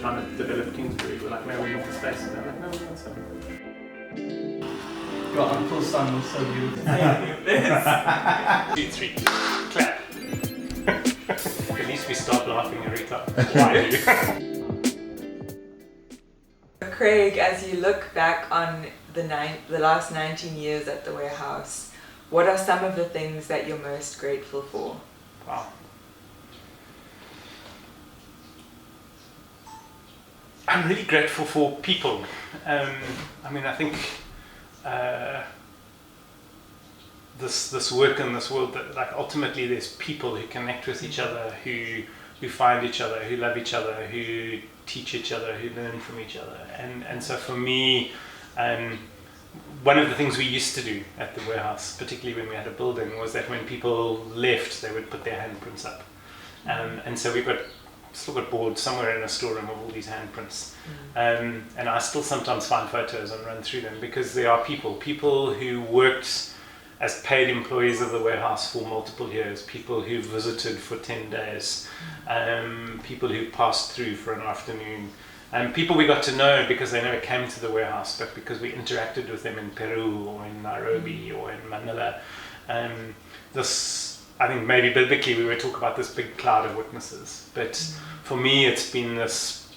trying to develop Kingsbury. We're like, no, we want the space. And they're like, no, we want some. Your uncle's son was so beautiful. 2, 3, clap. At least we start laughing every time. Why do? Craig, as you look back on the last 19 years at the warehouse, what are some of the things that you're most grateful for? Wow. I'm really grateful for people. I mean, I think this work in this world, that like ultimately there's people who connect with each other, who find each other, who love each other, who teach each other, who learn from each other. And so for me, one of the things we used to do at the warehouse, particularly when we had a building, was that when people left, they would put their handprints up. And so we've still got boards somewhere in a storeroom of all these handprints. And I still sometimes find photos and run through them, because there are people who worked as paid employees of the warehouse for multiple years, people who visited for 10 days, people who passed through for an afternoon, and people we got to know because they never came to the warehouse, but because we interacted with them in Peru or in Nairobi or in Manila. I think maybe biblically we would talk about this big cloud of witnesses, but for me it's been this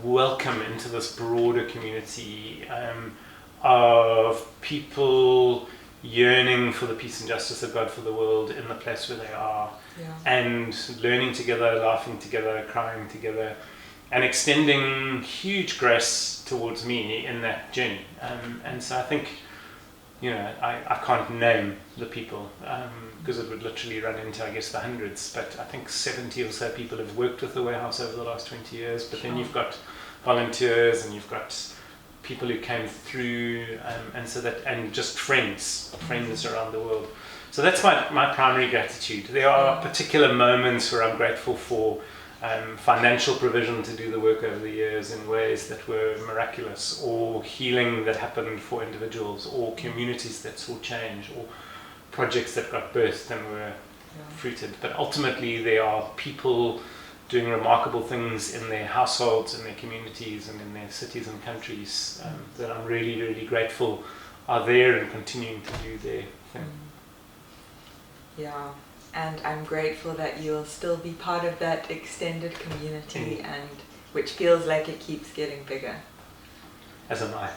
welcome into this broader community of people yearning for the peace and justice of God for the world in the place where they are, and learning together, laughing together, crying together, and extending huge grace towards me in that journey. And so I think, I can't name the people because it would literally run into, I guess, the hundreds, but I think 70 or so people have worked with the warehouse over the last 20 years, but then you've got volunteers and you've got people who came through, and just friends around the world. So that's my primary gratitude. There are particular moments where I'm grateful for financial provision to do the work over the years in ways that were miraculous, or healing that happened for individuals, or communities that saw change, or projects that got birthed and were fruited. But ultimately there are people doing remarkable things in their households, in their communities, and in their cities and countries that I'm really, really grateful are there and continuing to do their thing. Yeah, and I'm grateful that you'll still be part of that extended community, and which feels like it keeps getting bigger. As am I.